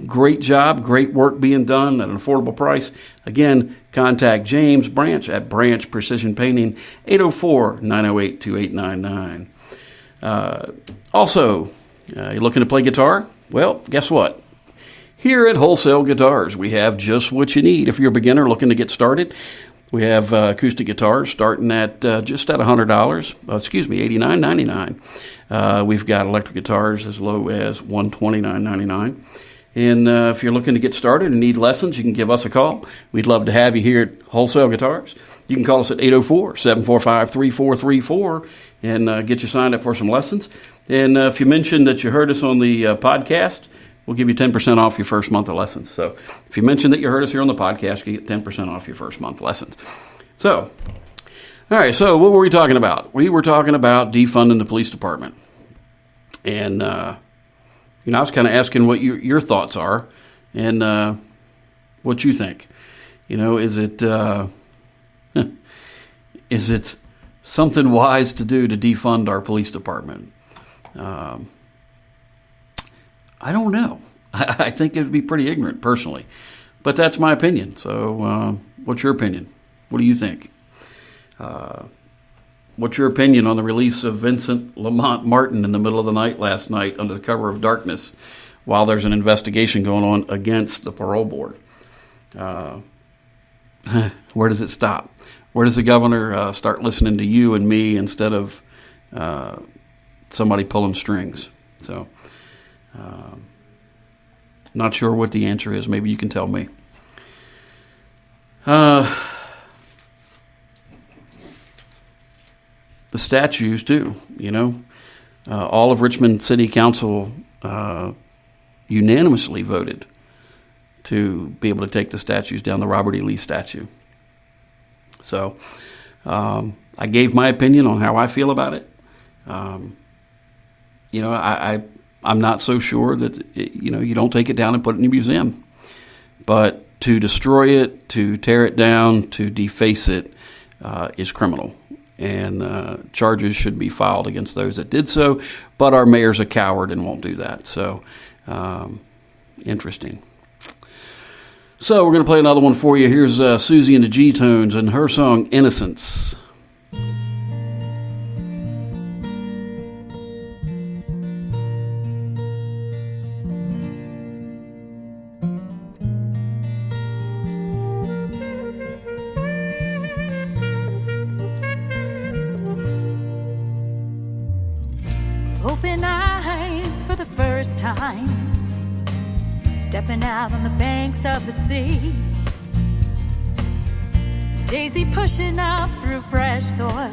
Great job, great work being done at an affordable price. Again, contact James Branch at Branch Precision Painting, 804-908-2899. Also, you're looking to play guitar? Well, guess what? Here at Wholesale Guitars, we have just what you need. If you're a beginner looking to get started, we have acoustic guitars starting at just at $100. $89.99. We've got electric guitars as low as $129.99. And if you're looking to get started and need lessons, you can give us a call. We'd love to have you here at Wholesale Guitars. You can call us at 804-745-3434 and get you signed up for some lessons. And if you mentioned that you heard us on the podcast, we'll give you 10% off your first month of lessons. So if you mentioned that you heard us here on the podcast, you get 10% off your first month lessons. So, all right, so what were we talking about? We were talking about defunding the police department. And, I was kind of asking what your thoughts are and what you think. Is it something wise to do to defund our police department? I don't know. I think it would be pretty ignorant, personally. But that's my opinion. So what's your opinion? What do you think? What's your opinion on the release of Vincent Lamont Martin in the middle of the night last night under the cover of darkness while there's an investigation going on against the parole board? Where does it stop? Where does the governor start listening to you and me instead of somebody pulling strings? So, not sure what the answer is. Maybe you can tell me. The statues too, all of Richmond City Council unanimously voted to be able to take the statues down, the Robert E. Lee statue. So I gave my opinion on how I feel about it. I'm not so sure that, you don't take it down and put it in a museum. But to destroy it, to tear it down, to deface it is criminal. And charges should be filed against those that did so. But our mayor's a coward and won't do that. So, interesting. So we're going to play another one for you. Here's Susie and the G-Tones and her song, Innocence. Open eyes for the first time, stepping out on the banks of the sea. Daisy pushing up through fresh soil,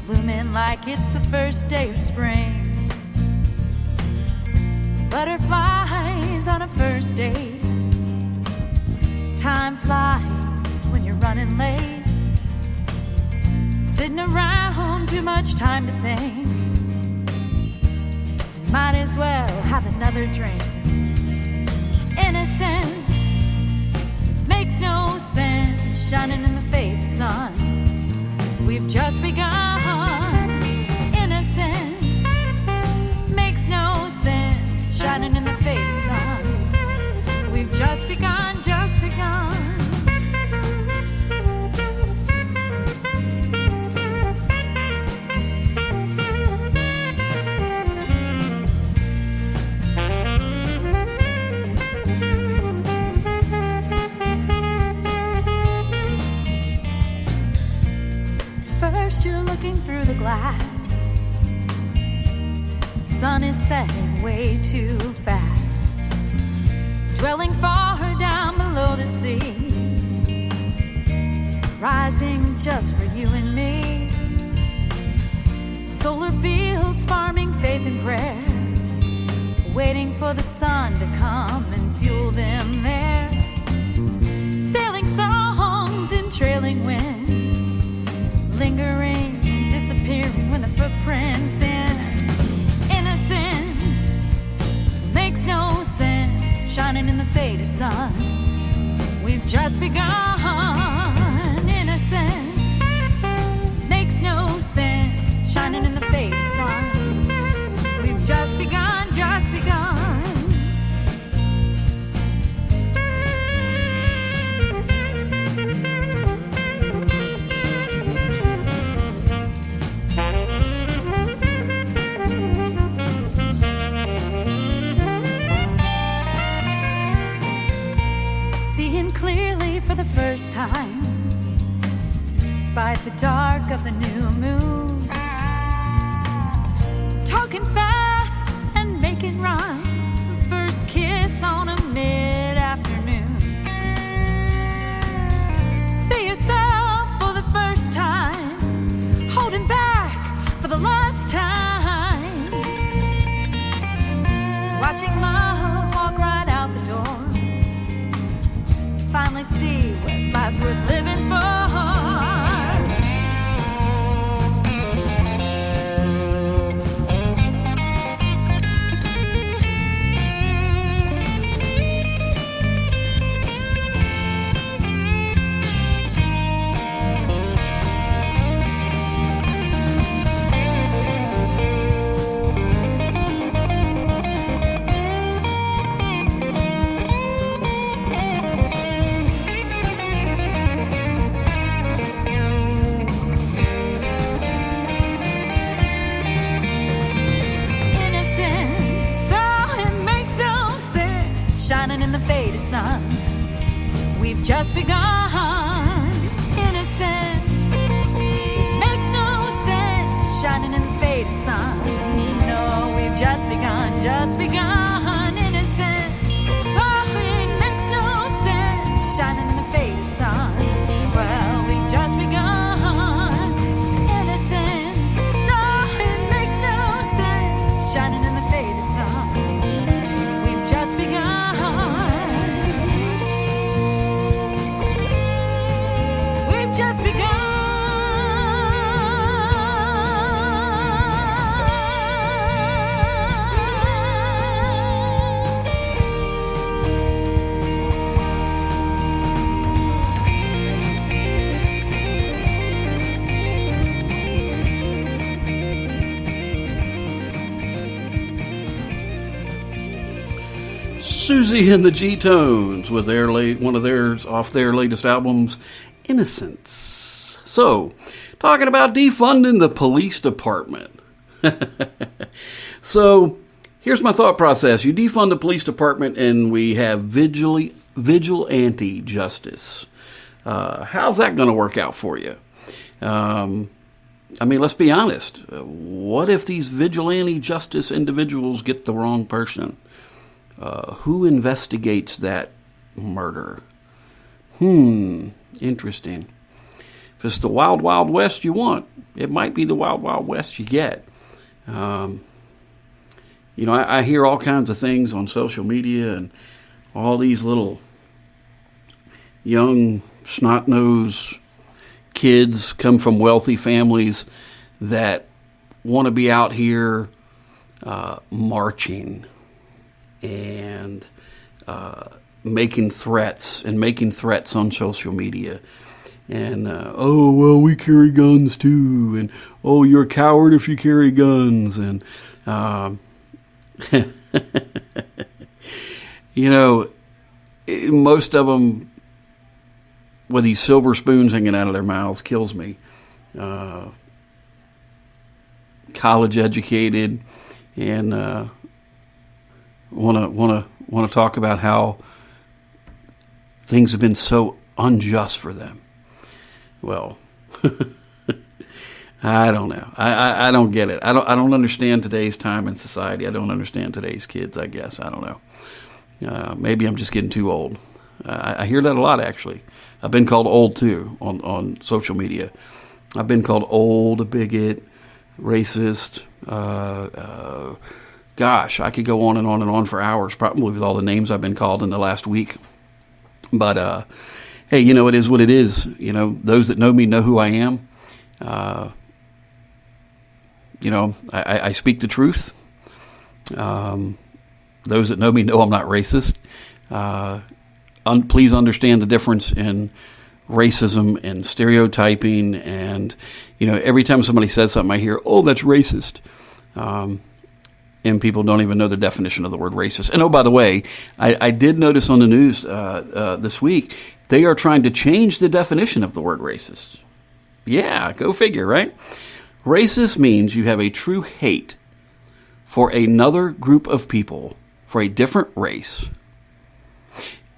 blooming like it's the first day of spring. Butterflies on a first date, time flies when you're running late. Sitting around, too much time to think. Might as well have another drink. Innocence makes no sense, shining in the faded sun. We've just begun. Innocence makes no sense, shining in the faded sun. We've just begun, just begun. You're looking through the glass. Sun is setting way too fast, dwelling far down below the sea, rising just for you and me. Solar fields farming faith and prayer, waiting for the sun to come and fuel them there. Sailing songs in trailing winds, lingering, disappearing when the footprints in. Innocence makes no sense, shining in the faded sun. We've just begun. Innocence makes no sense, shining in the faded sun. We've just begun, just begun. first time, despite the dark of the new moon, talking fast and making rhyme, first kiss on a mid-afternoon. See yourself for the first time, holding back for the last time, watching love walk right out the door, finally see what life's worth living for. Shining in the faded sun, we've just begun. Innocence, it makes no sense. Shining in the faded sun, no, we've just begun, just begun. Innocence, oh, it makes no sense. Shining in the faded sun, well, we've just begun. Innocence, no, it makes no sense. Shining in the faded sun, we've just begun. Just begun. Susie and the G-Tones with one of theirs off their latest albums, Innocence. So, talking about defunding the police department. So, here's my thought process. You defund the police department and we have vigilante justice. How's that going to work out for you? I mean, let's be honest. What if these vigilante justice individuals get the wrong person? Who investigates that murder? Interesting. If it's the wild, wild west you want, it might be the wild, wild west you get. I hear all kinds of things on social media, and all these little young snot-nosed kids come from wealthy families that want to be out here marching and making threats on social media. And, we carry guns too. And, you're a coward if you carry guns. And, most of them with these silver spoons hanging out of their mouths kills me. College educated and, want to talk about how things have been so unjust for them. Well, I don't know. I don't get it. I don't understand today's time in society. I don't understand today's kids, I guess. I don't know. Maybe I'm just getting too old. I hear that a lot, actually. I've been called old, too, on social media. I've been called old, a bigot, racist. Gosh, I could go on and on and on for hours, probably with all the names I've been called in the last week. But, hey, it is what it is. Those that know me know who I am. I speak the truth. Those that know me know I'm not racist. Please understand the difference in racism and stereotyping. And, every time somebody says something, I hear, that's racist. And people don't even know the definition of the word racist. And, by the way, I did notice on the news this week, they are trying to change the definition of the word racist. Yeah, go figure, right? Racist means you have a true hate for another group of people, for a different race,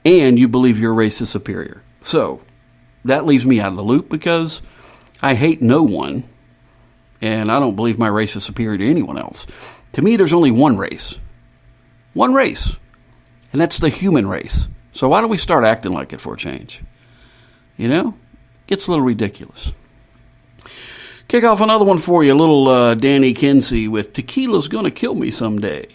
and you believe your race is superior. So, that leaves me out of the loop because I hate no one, and I don't believe my race is superior to anyone else. To me, there's only one race. One race. And that's the human race. So why don't we start acting like it for a change? You know? It's a little ridiculous. Kick off another one for you, a little Danny Kinsey with Tequila's Gonna Kill Me Someday.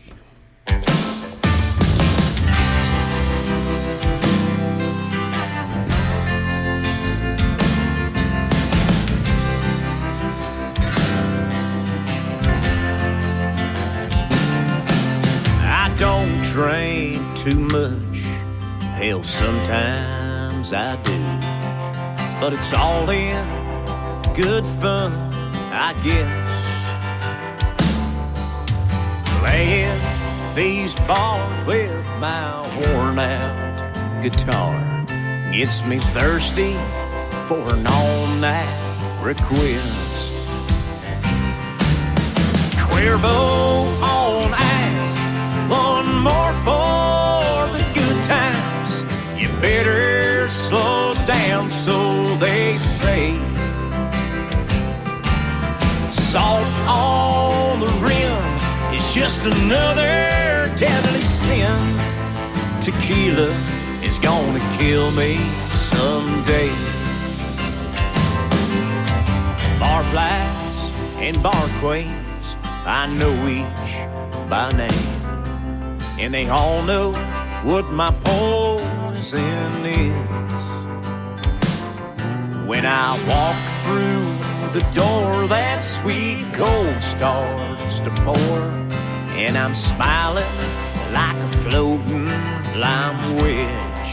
I don't drink too much, hell, sometimes I do, but it's all in good fun, I guess. Playing these bars with my worn out guitar gets me thirsty for an all-night request. Cuervo on ice, one more for the good times. You better slow down, so they say. Salt on the rim is just another deadly sin. Tequila is gonna kill me someday. Barflies and bar queens, I know each by name, and they all know what my poison is. When I walk through the door, that sweet gold starts to pour, and I'm smiling like a floating lime wedge.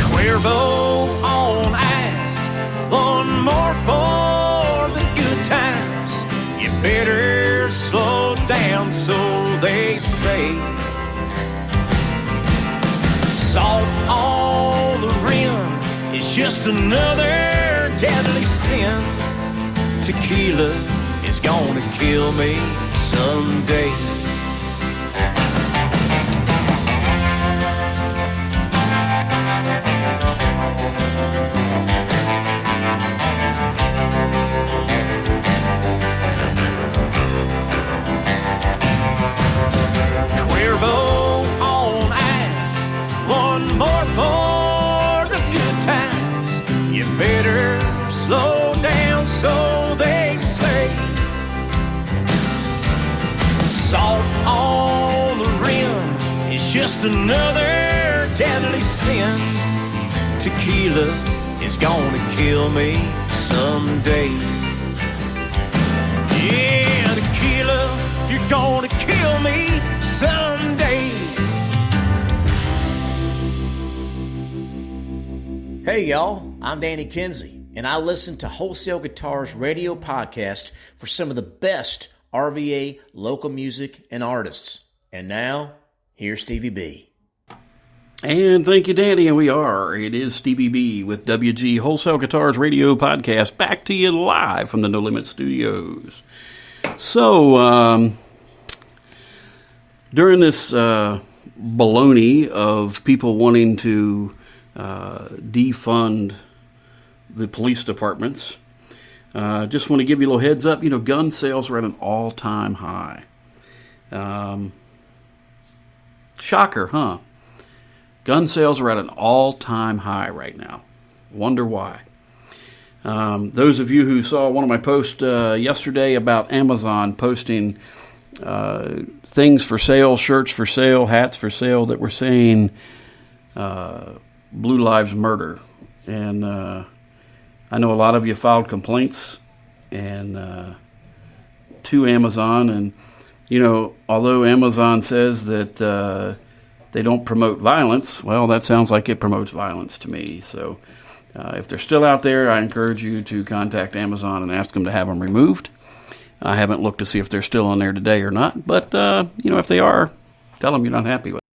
Cuervo on ice, one more for the good times. You better slow down, so they say. Salt on the rim is just another deadly sin. Tequila is gonna kill me someday. Cuervo on ice, one more for the good times. You better slow down, so they say. Salt on the rim is just another deadly sin. Tequila is gonna kill me someday. Yeah, tequila, you're gonna kill me someday. Hey y'all, I'm Danny Kinsey, and I listen to Wholesale Guitars radio podcast for some of the best RVA local music and artists. And now, here's Stevie B. And thank you, Danny, and we are. It is Stevie B with WG Wholesale Guitars Radio Podcast, back to you live from the No Limit Studios. So, during this baloney of people wanting to defund the police departments, just want to give you a little heads up. You know, gun sales are at an all-time high. Shocker, huh? Gun sales are at an all-time high right now. Wonder why. Those of you who saw one of my posts yesterday about Amazon posting things for sale, shirts for sale, hats for sale that were saying Blue Lives Murder. And I know a lot of you filed complaints and to Amazon. And, you know, although Amazon says that they don't promote violence, well, that sounds like it promotes violence to me. So if they're still out there, I encourage you to contact Amazon and ask them to have them removed. I haven't looked to see if they're still on there today or not. But, you know, if they are, tell them you're not happy with it.